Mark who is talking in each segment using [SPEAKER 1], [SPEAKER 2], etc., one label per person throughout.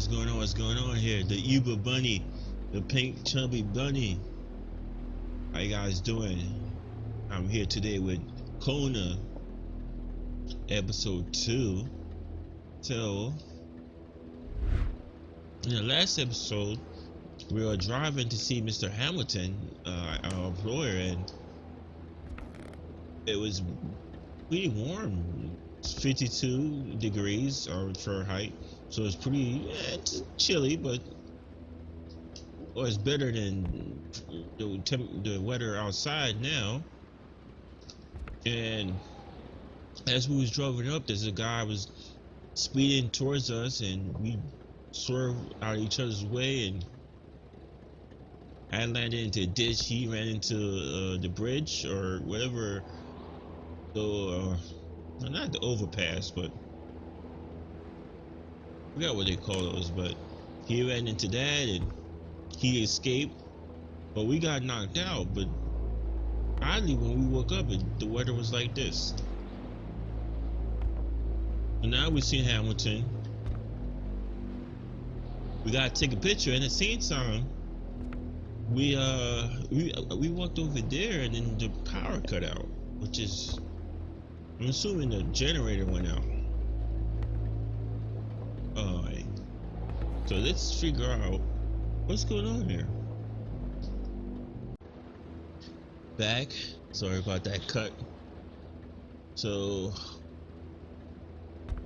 [SPEAKER 1] What's going on? What's going on here? The UberBunny, the pink chubby bunny. How you guys doing? I'm here today with Kona, episode 2. So, in the last episode, we were driving to see Mr. Hamilton, our employer, and it was pretty warm. It's 52 degrees Fahrenheit, so it's pretty it's chilly, but it's better than the weather outside now. And as we was driving up, there's a guy was speeding towards us, and we swerved out of each other's way, and I landed into a ditch. He ran into the bridge or whatever. So not the overpass, but I forgot what they call those. But he ran into that, and he escaped. But we got knocked out. But oddly, when we woke up, the weather was like this. And now we see Hamilton. We gotta take a picture, and at the same time, we walked over there, and then the power cut out, which is, I'm assuming the generator went out. Alright, so let's figure out what's going on here. Back, sorry about that cut. So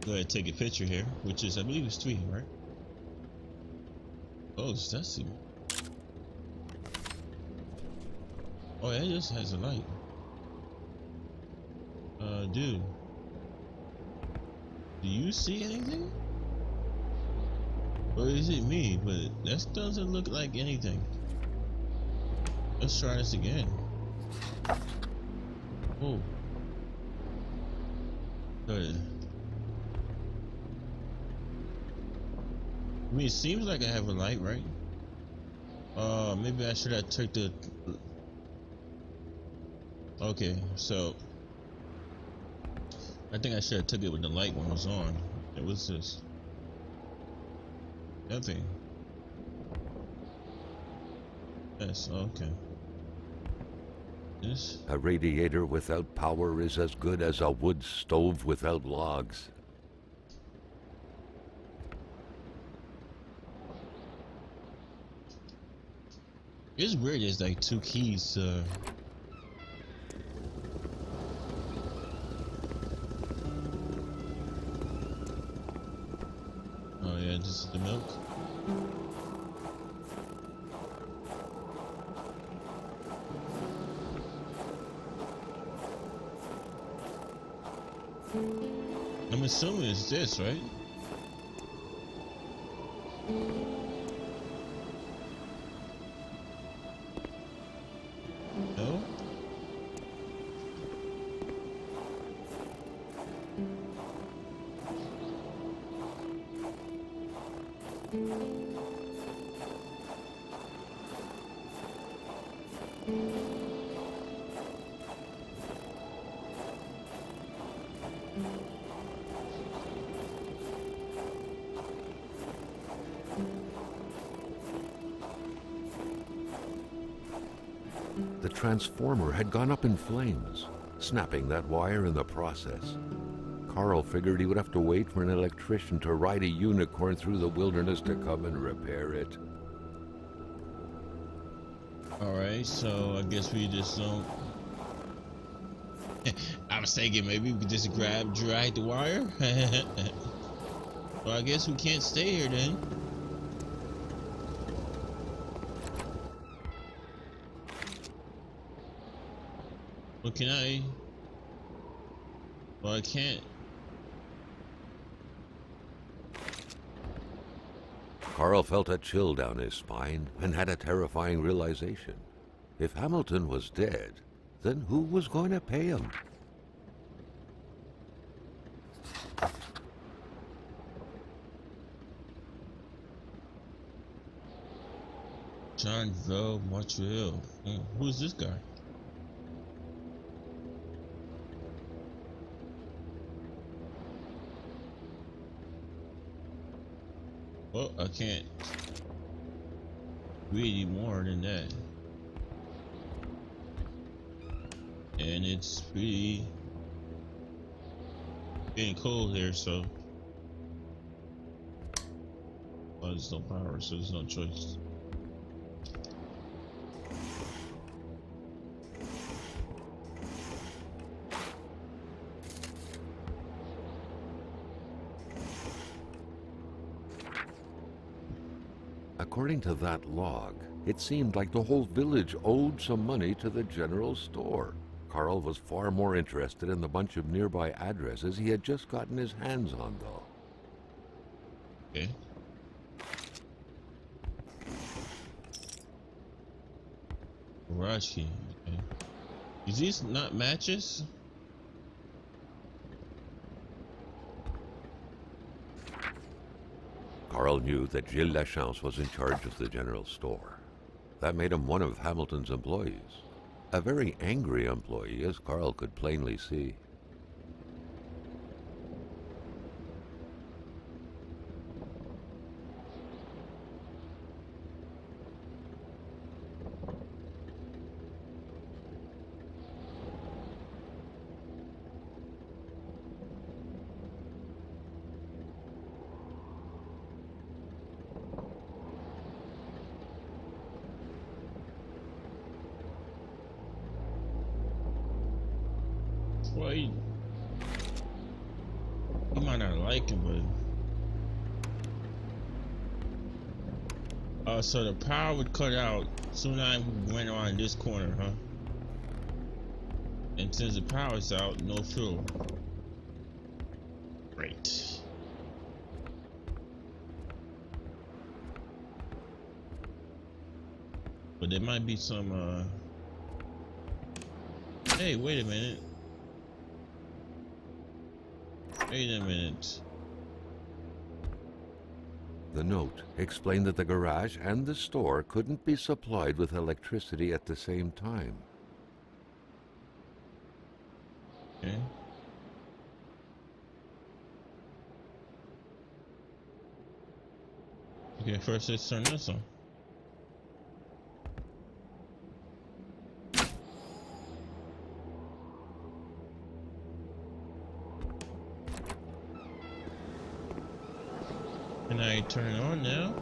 [SPEAKER 1] go ahead and take a picture here, which is, I believe it's 3, right? Oh, that's it. Oh, it just has a light. Dude, do you see anything? Or is it me? But that doesn't look like anything. Let's try this again. Oh. Good. I mean, it seems like I have a light, right? Maybe I should have took the... Okay, so I think I should have took it when the light one was on. It was this. Nothing. Yes, okay. This.
[SPEAKER 2] A radiator without power is as good as a wood stove without logs.
[SPEAKER 1] It's weird, there's like 2 keys. Oh yeah, this is the milk. I'm assuming it's this, right? No?
[SPEAKER 2] The transformer had gone up in flames, snapping that wire in the process. Carl figured he would have to wait for an electrician to ride a unicorn through the wilderness to come and repair it.
[SPEAKER 1] Alright, so I guess we just don't... I was thinking maybe we could just drag the wire. Well, I guess we can't stay here then. Well, can I? Well, I can't.
[SPEAKER 2] Carl felt a chill down his spine and had a terrifying realization. If Hamilton was dead, then who was going to pay him?
[SPEAKER 1] John Vel Montreal. Who's this guy? Well, I can't really more than that. And it's pretty getting cold here, so there's no power, so there's no choice.
[SPEAKER 2] According to that log, it seemed like the whole village owed some money to the general store. Carl was far more interested in the bunch of nearby addresses he had just gotten his hands on, though.
[SPEAKER 1] Okay. Garage key. Okay. Is these not matches?
[SPEAKER 2] Carl knew that Gilles Lachance was in charge of the general store. That made him one of Hamilton's employees. A very angry employee, as Carl could plainly see.
[SPEAKER 1] Well, you might not like him, but so the power would cut out soon as we went around this corner, huh? And since the power's out, no fuel. Great. But there might be some hey, wait a minute. Wait a minute.
[SPEAKER 2] The note explained that the garage and the store couldn't be supplied with electricity at the same time.
[SPEAKER 1] Okay. Okay, first let's turn this on. Can I turn it on now?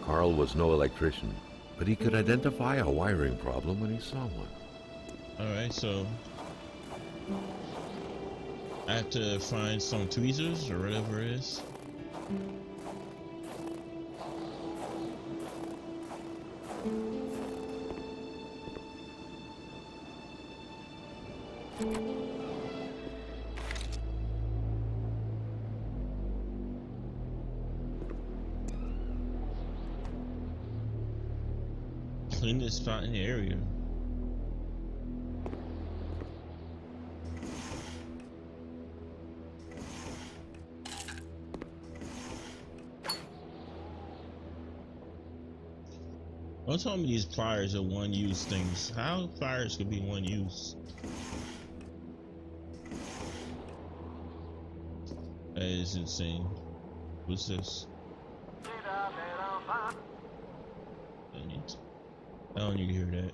[SPEAKER 2] Carl was no electrician, but he could identify a wiring problem when he saw one.
[SPEAKER 1] Alright, so I have to find some tweezers or whatever it is. Cleanest spot in the area. Don't tell me these pliers are one-use things. How pliers could be one-use? That is insane. What's this? I don't need to hear that.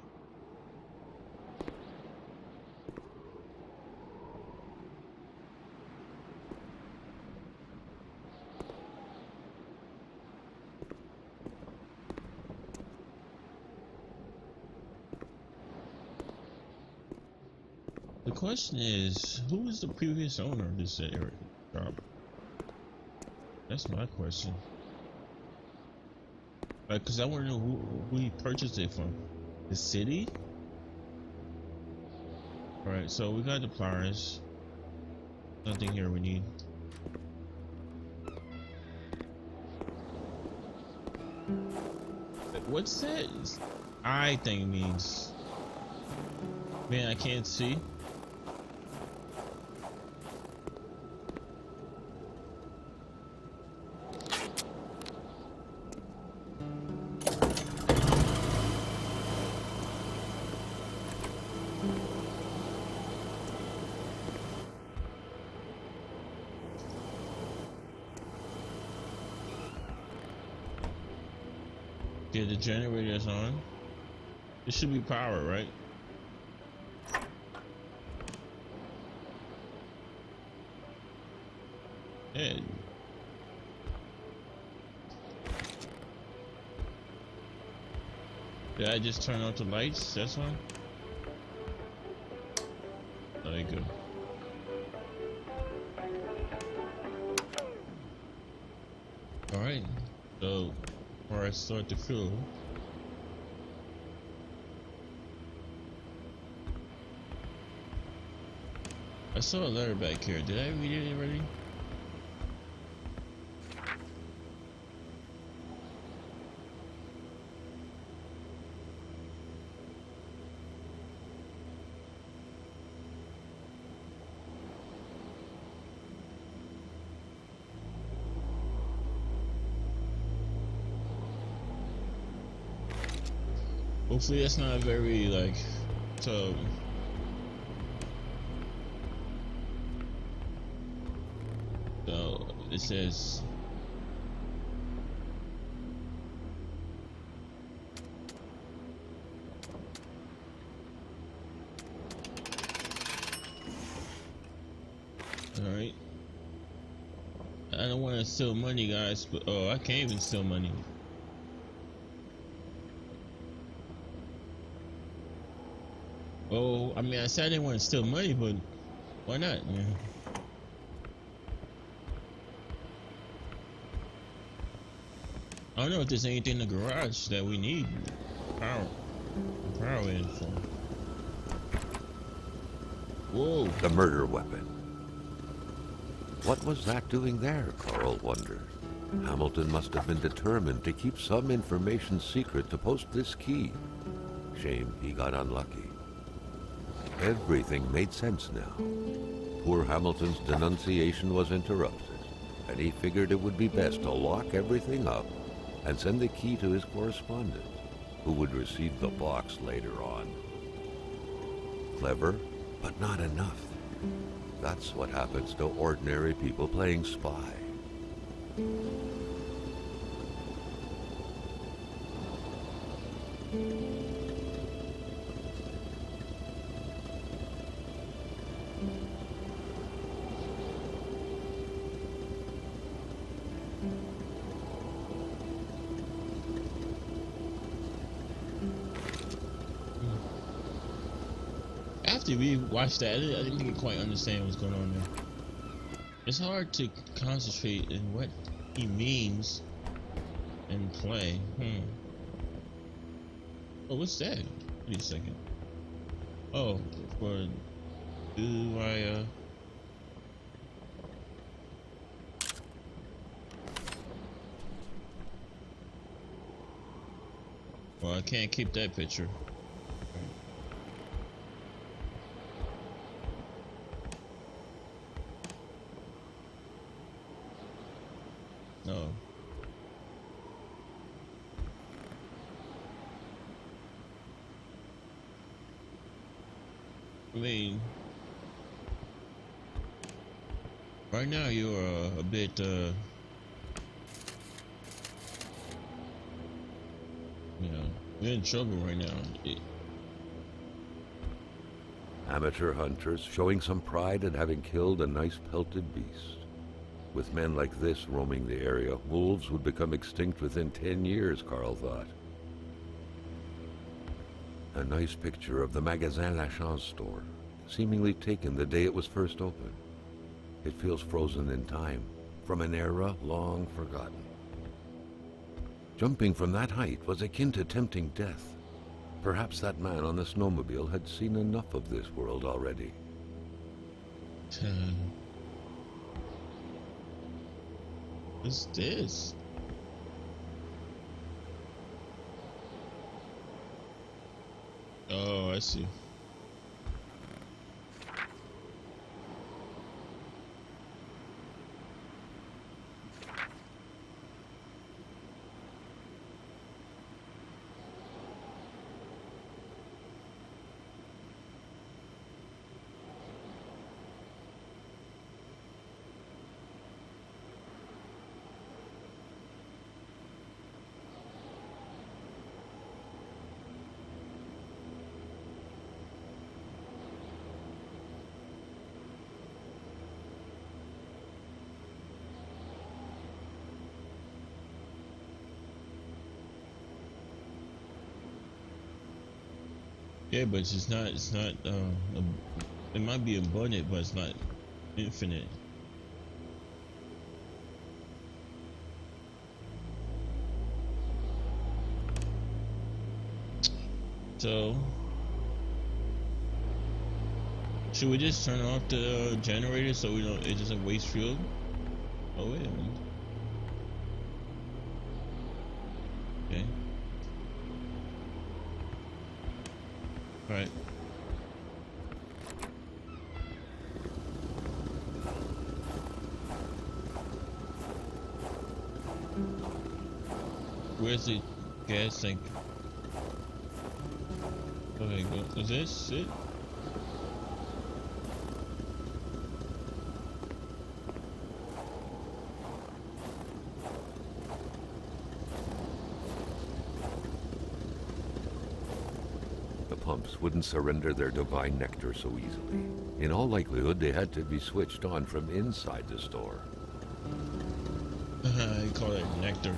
[SPEAKER 1] The question is, who was the previous owner of this area? That's my question. Like, cause I want to know who he purchased it from. The city? Alright, so we got the pliers. Nothing here we need. What's that eye thing means? Man, I can't see. Yeah, the generator's on. It should be power, right? Yeah. Did I just turn off the lights? That's one? Oh, there you go. Alright. So, before I start the fuel. I saw a letter back here. Did I read it already? Hopefully that's not very like so. So it says all right. I don't want to steal money, guys, but oh, I can't even steal money. Oh, I mean, I said I didn't want to steal money, but why not, man? I don't know if there's anything in the garage that we need power in for. Whoa.
[SPEAKER 2] The murder weapon. What was that doing there, Carl wondered. Hamilton must have been determined to keep some information secret to post this key. Shame he got unlucky. Everything made sense now. Poor Hamilton's denunciation was interrupted, and he figured it would be best to lock everything up and send the key to his correspondent, who would receive the box later on. Clever, but not enough. That's what happens to ordinary people playing spy.
[SPEAKER 1] After we watched that, I didn't quite understand what's going on there. It's hard to concentrate in what he means and play. Oh, what's that? Wait a second. Oh, for do I well, I can't keep that picture. No. I mean, right now you're a bit you know, you're in trouble right now.
[SPEAKER 2] Amateur hunters showing some pride in having killed a nice pelted beast. With men like this roaming the area, wolves would become extinct within 10 years, Carl thought. A nice picture of the Magasin Lachance store, seemingly taken the day it was first opened. It feels frozen in time, from an era long forgotten. Jumping from that height was akin to tempting death. Perhaps that man on the snowmobile had seen enough of this world already.
[SPEAKER 1] What's this? Oh, I see. Yeah, but it's not. It's not. It might be abundant, but it's not infinite. So, should we just turn off the generator so we don't? It doesn't waste fuel. Oh wait a minute. Okay. All right. Where's the gas tank? Okay, go. Is this it?
[SPEAKER 2] The pumps wouldn't surrender their divine nectar so easily. In all likelihood, they had to be switched on from inside the store.
[SPEAKER 1] I call it nectar.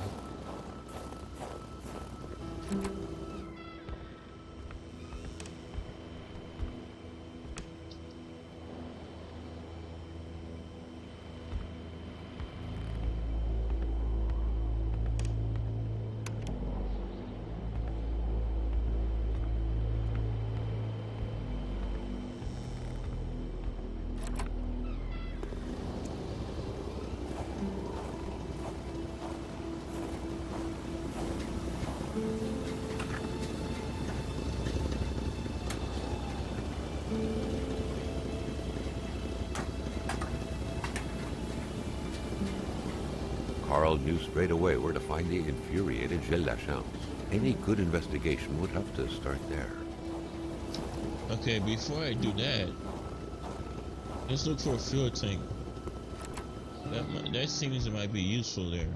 [SPEAKER 2] Carl knew straight away where to find the infuriated ðŽµ. Any good investigation would have to start there.
[SPEAKER 1] Okay, before I do that, let's look for a fuel tank. That seems it might be useful there.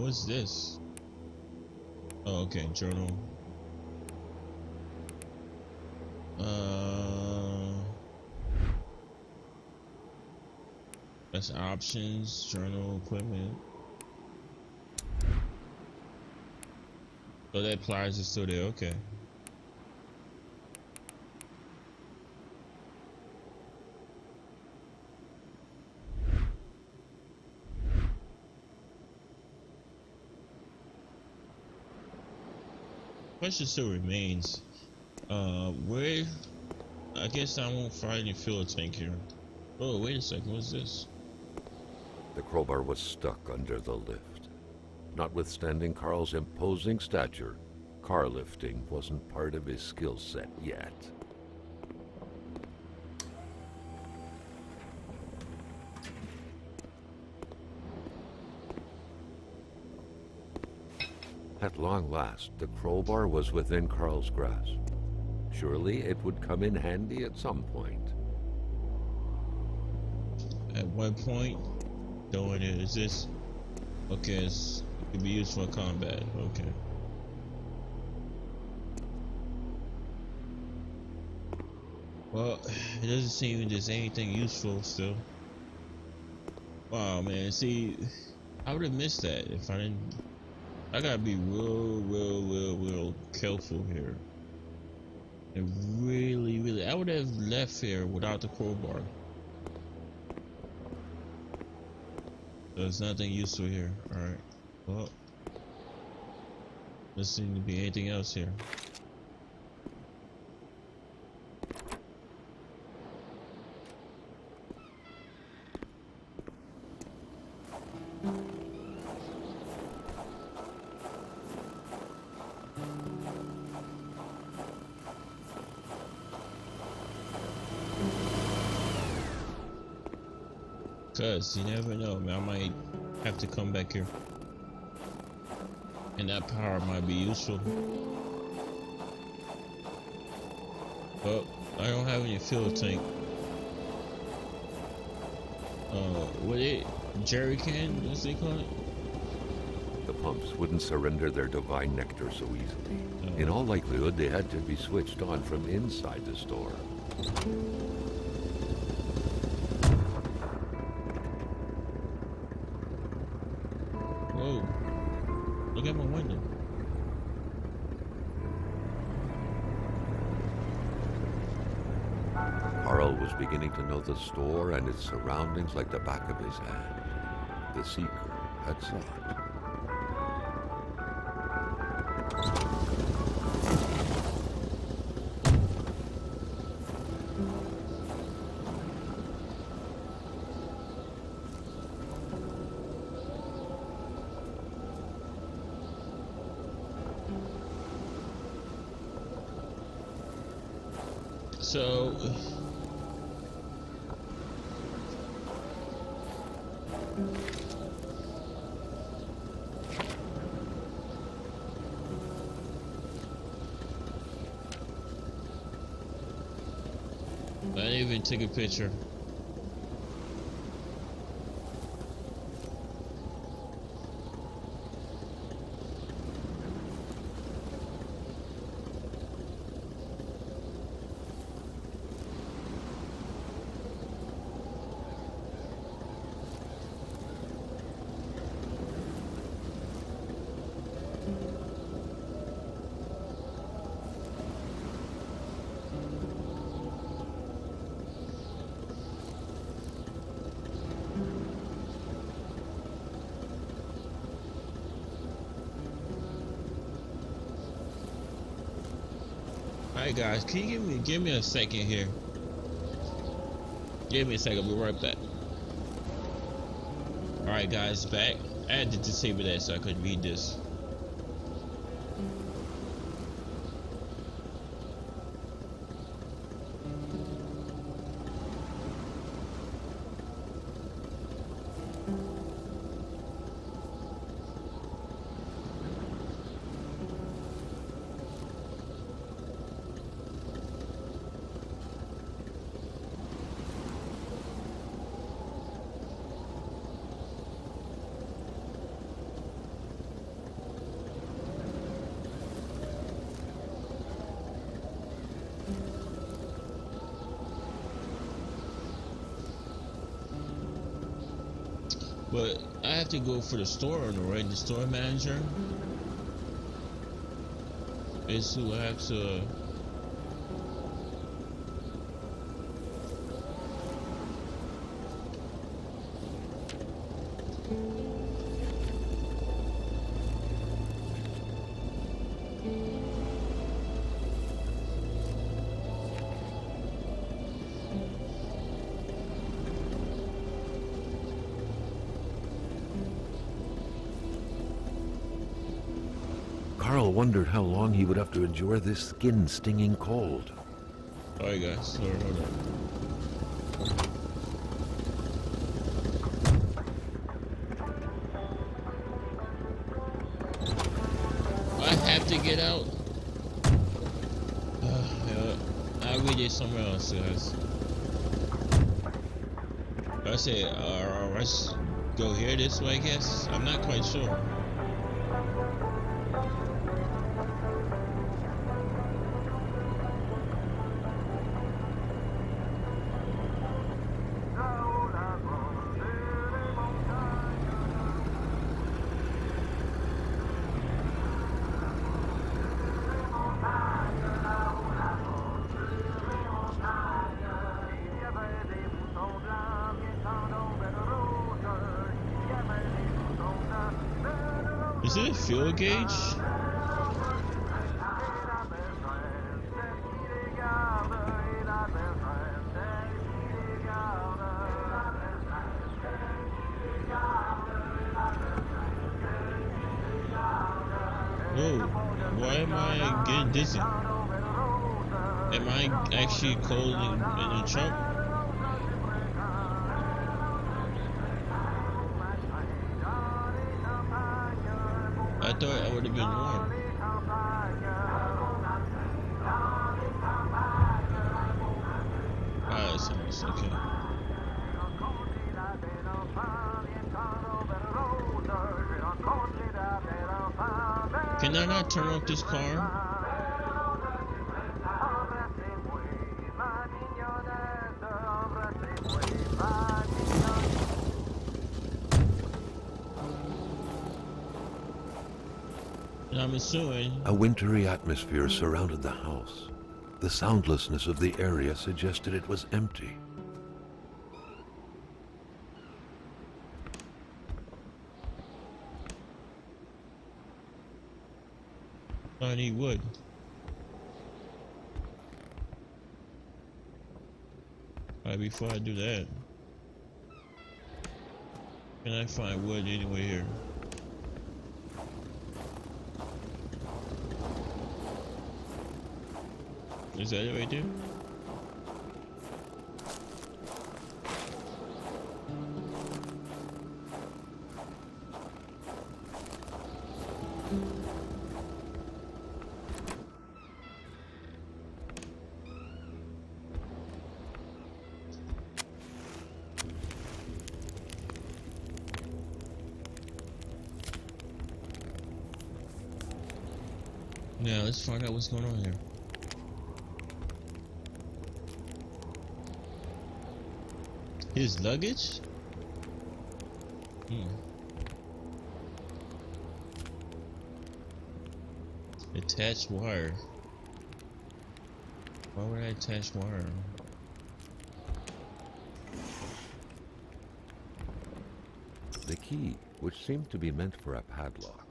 [SPEAKER 1] What's this? Oh, okay, journal. That's options, journal, equipment. Oh, that pliers is still there, okay. Question still remains. Where? I guess I won't find any fuel tank here. Oh, wait a second. What's this?
[SPEAKER 2] The crowbar was stuck under the lift. Notwithstanding Carl's imposing stature, car lifting wasn't part of his skill set yet. At long last, the crowbar was within Carl's grasp. Surely it would come in handy at some point.
[SPEAKER 1] At what point? Doing it. Is this? Okay, it could be used for combat. Okay. Well, it doesn't seem there's anything useful still. Wow, man. See, I would have missed that if I didn't. I gotta be real careful here. And really, I would have left here without the crowbar. There's nothing useful here. Alright. Well, doesn't seem to be anything else here. Cause you never know, man. I might have to come back here, and that power might be useful. But I don't have any fuel tank. What it? Jerry can? What's they call it?
[SPEAKER 2] The pumps wouldn't surrender their divine nectar so easily. In all likelihood, they had to be switched on from inside the store.
[SPEAKER 1] Whoa. Look at my window.
[SPEAKER 2] Carl was beginning to know the store and its surroundings like the back of his hand. The seeker had sought.
[SPEAKER 1] So I didn't even take a picture. Alright guys, can you give me a second here? Give me a second, we'll be right back. Alright guys, back. I had to disable that so I could read this. But I have to go for the store owner, right? The store manager is who I have to.
[SPEAKER 2] Carl wondered how long he would have to endure this skin-stinging cold.
[SPEAKER 1] Alright guys, sorry, hold on. I have to get out. Yeah, I'll read it somewhere else, guys. I say, let's go here this way, I guess. I'm not quite sure. Is it a fuel gauge? Whoa, why am I getting dizzy? Am I actually cold in the truck? I thought I would have been warm. Ah, it's almost okay. Can I not turn off this car? And I'm assuming
[SPEAKER 2] a wintry atmosphere surrounded the house. The soundlessness of the area suggested it was empty.
[SPEAKER 1] I need wood. Alright, before I do that, can I find wood anywhere here? Is that it right there? Now let's find out what's going on here. His luggage? Attached wire. Why would I attach wire?
[SPEAKER 2] The key, which seemed to be meant for a padlock,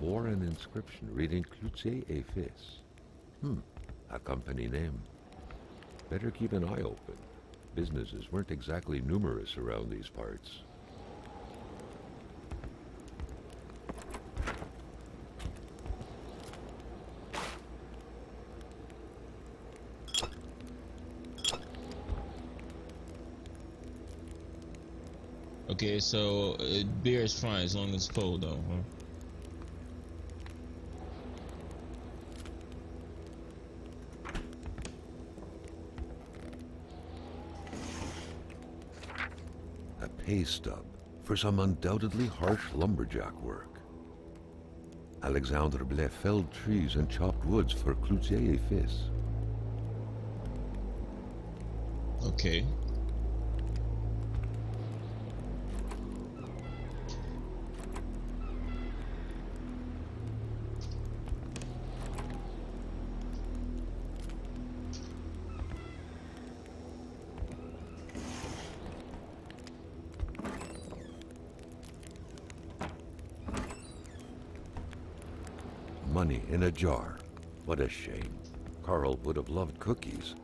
[SPEAKER 2] bore an inscription reading Cloutier et Fils. A company name. Better keep an eye open. Businesses weren't exactly numerous around these parts.
[SPEAKER 1] Okay, so beer is fine as long as it's cold though, huh?
[SPEAKER 2] Pay stub for some undoubtedly harsh lumberjack work. Alexandre Blais felled trees and chopped woods for Cloutier et Fils.
[SPEAKER 1] Okay.
[SPEAKER 2] Money in a jar. What a shame. Carl would have loved cookies.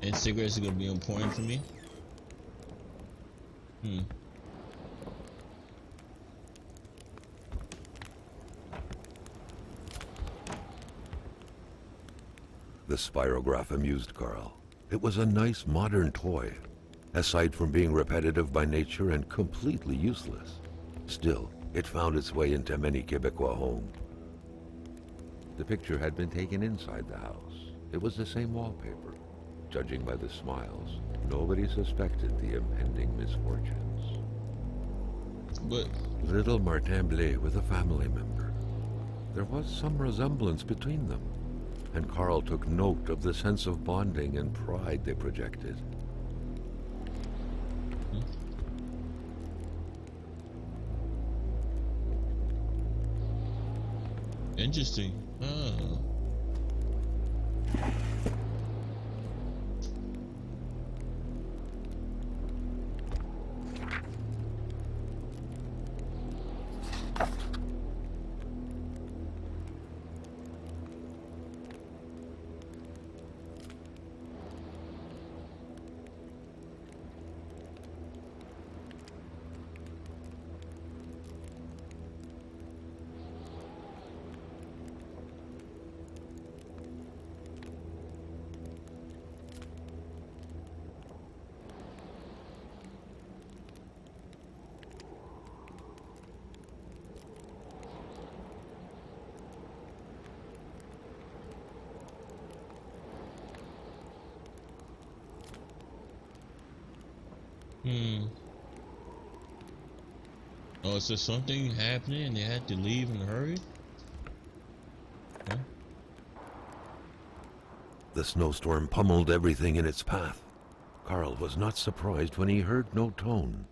[SPEAKER 1] And cigarettes are gonna be important for me?
[SPEAKER 2] The spirograph amused Carl. It was a nice modern toy, aside from being repetitive by nature and completely useless. Still, it found its way into many Quebecois homes. The picture had been taken inside the house. It was the same wallpaper. Judging by the smiles, nobody suspected the impending misfortunes.
[SPEAKER 1] But
[SPEAKER 2] Little Martin Blais with a family member. There was some resemblance between them, and Carl took note of the sense of bonding and pride they projected.
[SPEAKER 1] interesting. Oh. Hmm. Oh, is there something happening and they had to leave in a hurry? Huh?
[SPEAKER 2] The snowstorm pummeled everything in its path. Carl was not surprised when he heard no tone.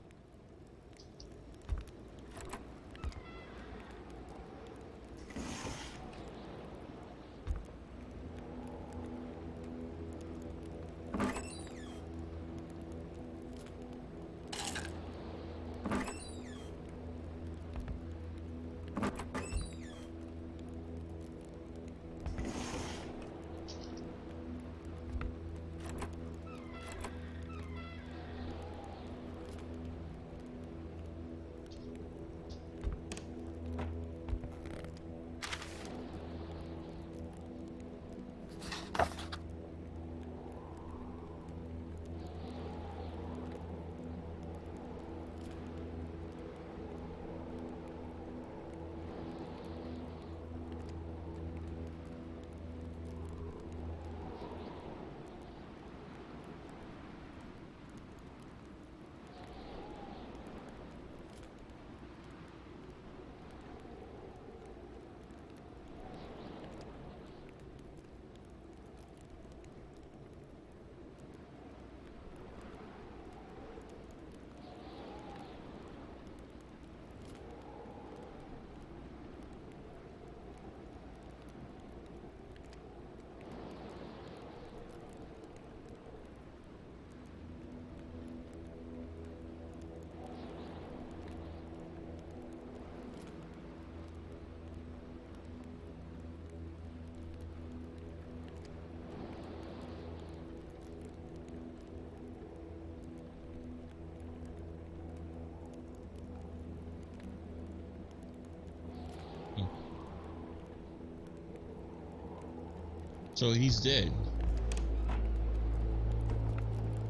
[SPEAKER 1] So he's dead.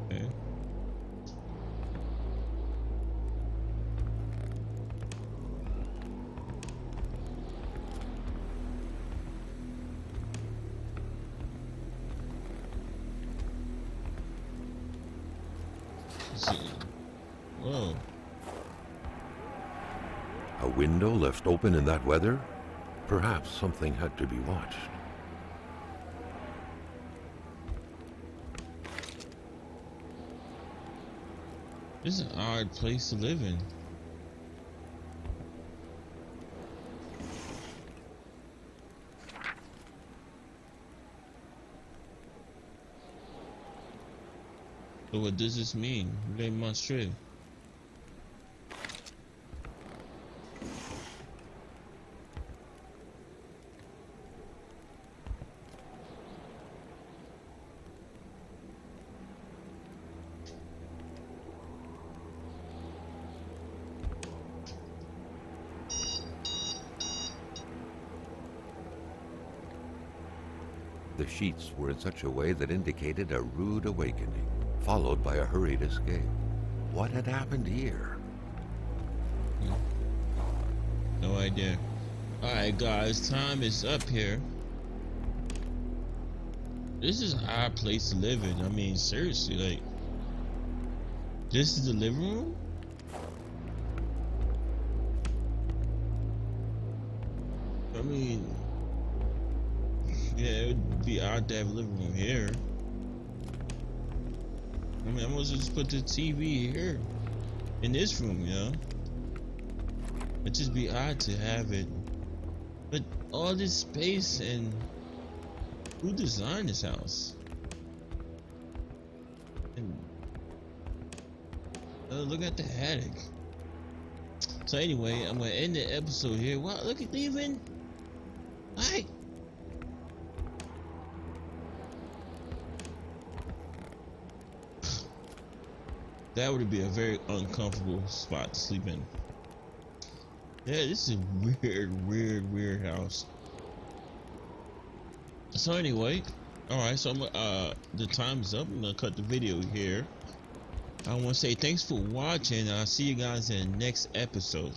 [SPEAKER 1] Okay. Let's see. Whoa.
[SPEAKER 2] A window left open in that weather? Perhaps something had to be watched.
[SPEAKER 1] This is an odd place to live in. So what does this mean? Demonstrate.
[SPEAKER 2] The sheets were in such a way that indicated a rude awakening, followed by a hurried escape. What had happened here?
[SPEAKER 1] No idea. Alright guys, time is up here. This is an odd place to live in. I mean, seriously, like, this is the living room? I mean, yeah, it would be odd to have a living room here. I mean, I'm gonna just put the TV here in this room, you know? It'd just be odd to have it. But all this space, and who designed this house? And look at the attic. So anyway, I'm gonna end the episode here. Wow, look at leaving. Alright. That would be a very uncomfortable spot to sleep in. Yeah, this is a weird house. So anyway, alright, so the time is up. I'm gonna cut the video here. I want to say thanks for watching. I'll see you guys in the next episode.